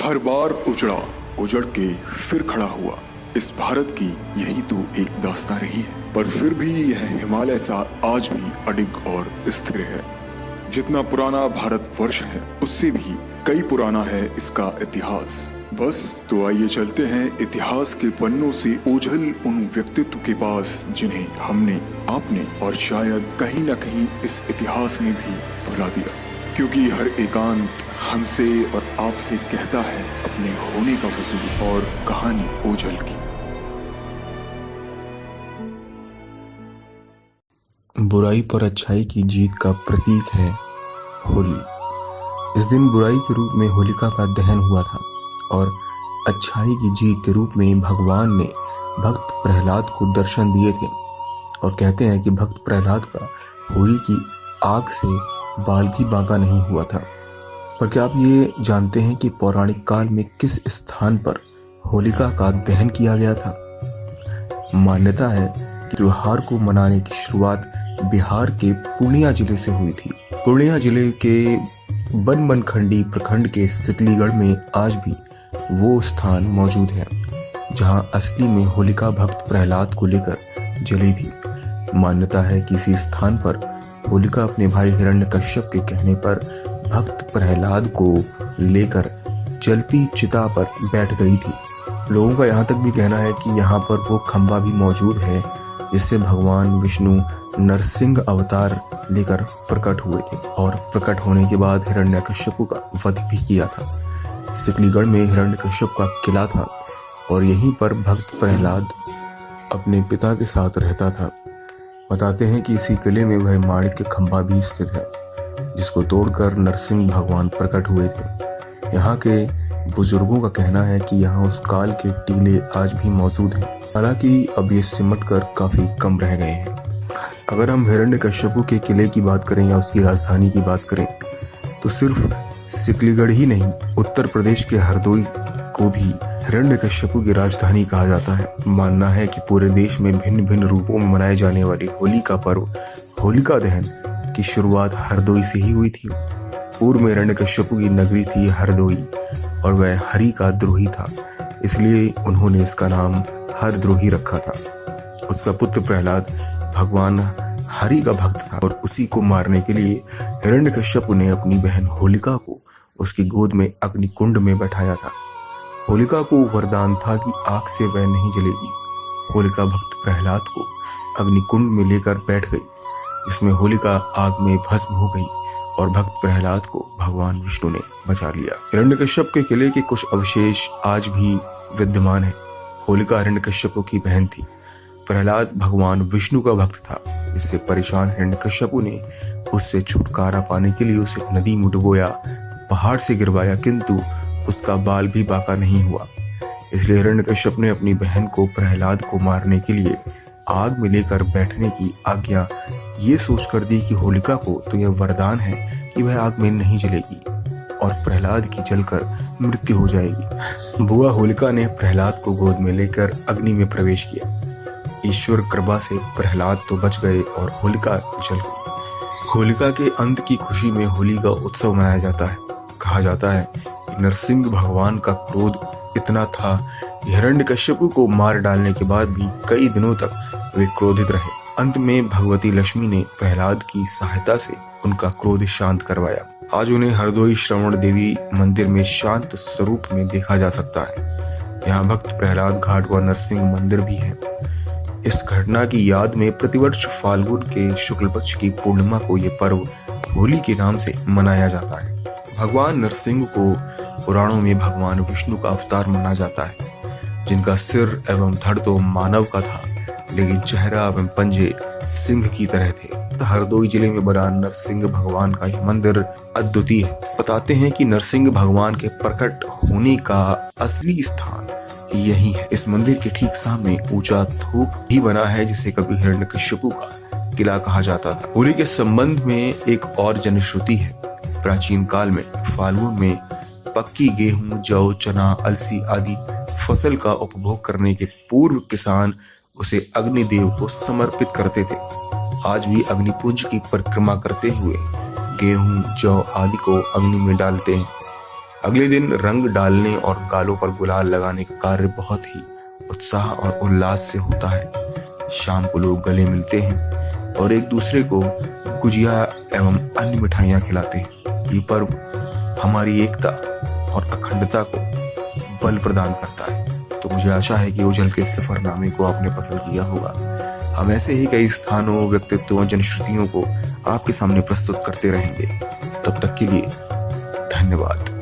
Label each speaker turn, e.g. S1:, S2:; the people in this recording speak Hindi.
S1: हर बार उजड़ के फिर खड़ा हुआ। इस भारत की यही तो एक दास्तां रही है, पर फिर भी यह हिमालय सा आज भी अडिग और स्थिर है। जितना पुराना भारतवर्ष है उससे भी कई पुराना है इसका इतिहास। बस तो आइए चलते हैं इतिहास के पन्नों से ओझल उन व्यक्तित्व के पास जिन्हें हमने, आपने और शायद कहीं न कहीं इस इतिहास ने भी भुला दिया, क्योंकि हर एकांत हमसे और आपसे कहता है अपने होने का वजूद और कहानी ओझल की।
S2: बुराई पर अच्छाई की जीत का प्रतीक है होली। इस दिन बुराई के रूप में होलिका का दहन हुआ था और अच्छाई की जीत के रूप में भगवान ने भक्त प्रहलाद को दर्शन दिए थे। और कहते हैं कि भक्त प्रहलाद का होली की आग से बाल भी बांका नहीं हुआ था। पर क्या आप ये जानते हैं कि पौराणिक काल में किस स्थान पर होलिका का दहन किया गया था? मान्यता है कि त्योहार को मनाने की शुरुआत बिहार के पूर्णिया जिले से हुई थी। पूर्णिया जिले के बनखंडी प्रखंड के सिकलीगढ़ में आज भी वो स्थान मौजूद है जहां असली में होलिका भक्त प्रहलाद को लेकर जली थी। मान्यता है कि इसी स्थान पर होलिका अपने भाई हिरण्यकश्यप के कहने पर भक्त प्रहलाद को लेकर जलती चिता पर बैठ गई थी। लोगों का यहाँ तक भी कहना है कि यहाँ पर वो खंबा भी मौजूद है जिससे भगवान विष्णु नरसिंह अवतार लेकर प्रकट हुए थे और प्रकट होने के बाद हिरण्यकश्यप का वध भी किया था। सिकलीगढ़ में हिरण्यकश्यप का किला था और यहीं पर भक्त प्रहलाद अपने पिता के साथ रहता था। बताते हैं कि इसी किले में वह माणिक्य खंबा भी स्थित है जिसको तोड़कर नरसिंह भगवान प्रकट हुए थे। यहाँ के बुजुर्गों का कहना है कि यहाँ उस काल के टीले आज भी मौजूद हैं, हालांकि अब ये सिमट कर काफी कम रह गए हैं। अगर हम हिरण्यकश्यप के किले की बात करें या उसकी राजधानी की बात करें तो सिर्फ सिकलीगढ़ ही नहीं, उत्तर प्रदेश के हरदोई को भी हिरण्यकश्यप की राजधानी कहा जाता है। मानना है कि पूरे देश में भिन्न भिन्न रूपों में मनाए जाने वाली होली का पर्व होलिका दहन की शुरुआत हरदोई से ही हुई थी। पूर्व में हिरण्यकश्यप की नगरी थी हरदोई और वह हरि का द्रोही था, इसलिए उन्होंने इसका नाम हरद्रोही रखा था। उसका पुत्र प्रहलाद भगवान हरि का भक्त था और उसी को मारने के लिए हिरण्यकश्यप ने अपनी बहन होलिका को उसकी गोद में अग्निकुंड में बैठाया था। होलिका को वरदान था कि आग से वह नहीं जलेगी। होलिका भक्त प्रहलाद को अग्निकुंड में लेकर बैठ गई, जिसमें होलिका आग में भस्म हो गई और भक्त प्रहलाद को भगवान विष्णु ने बचा लिया। हिरण्यकश्यप के किले के कुछ अवशेष आज भी विद्यमान है। होलिका हिरण्यकश्यप की बहन थी। प्रहलाद भगवान विष्णु का भक्त था। इससे परेशान हिरण्यकश्यप ने उससे छुटकारा पाने के लिए उसे नदी में डुबोया, पहाड़ से गिरवाया, किंतु उसका बाल भी बांका नहीं हुआ। इसलिए हिरण्यकश्यप ने अपनी बहन को प्रहलाद को मारने के लिए आग में लेकर बैठने की आज्ञा ये सोचकर दी कि होलिका को तो यह वरदान है कि वह आग में नहीं जलेगी और प्रहलाद की जलकर मृत्यु हो जाएगी। बुआ होलिका ने प्रहलाद को गोद में लेकर अग्नि में प्रवेश किया। ईश्वर कृपा से प्रहलाद तो बच गए और होलिका जल गई। होलिका के अंत की खुशी में होली का उत्सव मनाया जाता है। कहा जाता है कि नरसिंह भगवान का क्रोध इतना था कि हिरण्यकश्यप को मार डालने के बाद भी कई दिनों तक वे क्रोधित रहे। अंत में भगवती लक्ष्मी ने प्रहलाद की सहायता से उनका क्रोध शांत करवाया। आज उन्हें हरदोई श्रवण देवी मंदिर में शांत स्वरूप में देखा जा सकता है। यहाँ भक्त प्रहलाद घाट व नरसिंह मंदिर भी है। इस घटना की याद में प्रतिवर्ष फाल्गुन के शुक्ल पक्ष की पूर्णिमा को ये पर्व होली के नाम से मनाया जाता है। भगवान नरसिंह को पुराणों में भगवान विष्णु का अवतार माना जाता है, जिनका सिर एवं धड़ तो मानव का था, लेकिन चेहरा एवं पंजे सिंह की तरह थे। हरदोई जिले में बना नरसिंह भगवान का यह मंदिर अद्वितीय है। बताते हैं कि नरसिंह भगवान के प्रकट होने का असली स्थान यही है। इस मंदिर के ठीक सामने ऊंचा थोप भी बना है, जिसे कभी हिरण्यकश्यप का किला कहा जाता था। होली के संबंध में एक और जनश्रुति है। प्राचीन काल में फाल्गुन में पक्की गेहूं, जौ, चना, अलसी आदि फसल का उपभोग करने के पूर्व किसान उसे अग्निदेव को समर्पित करते थे। आज भी अग्निपुंज की परिक्रमा करते हुए गेहूं, जौ आदि को अग्नि में डालते हैं। अगले दिन रंग डालने और गालों पर गुलाल लगाने का कार्य बहुत ही उत्साह और उल्लास से होता है। शाम को लोग गले मिलते हैं और एक दूसरे को गुजिया एवं अन्य मिठाइयाँ खिलाते हैं। ये पर्व हमारी एकता और अखंडता को बल प्रदान करता है। तो मुझे आशा है कि ओझल के सफरनामे को आपने पसंद किया होगा। हम ऐसे ही कई स्थानों, व्यक्तित्वों, जनश्रुतियों को आपके सामने प्रस्तुत करते रहेंगे। तब तक के लिए धन्यवाद।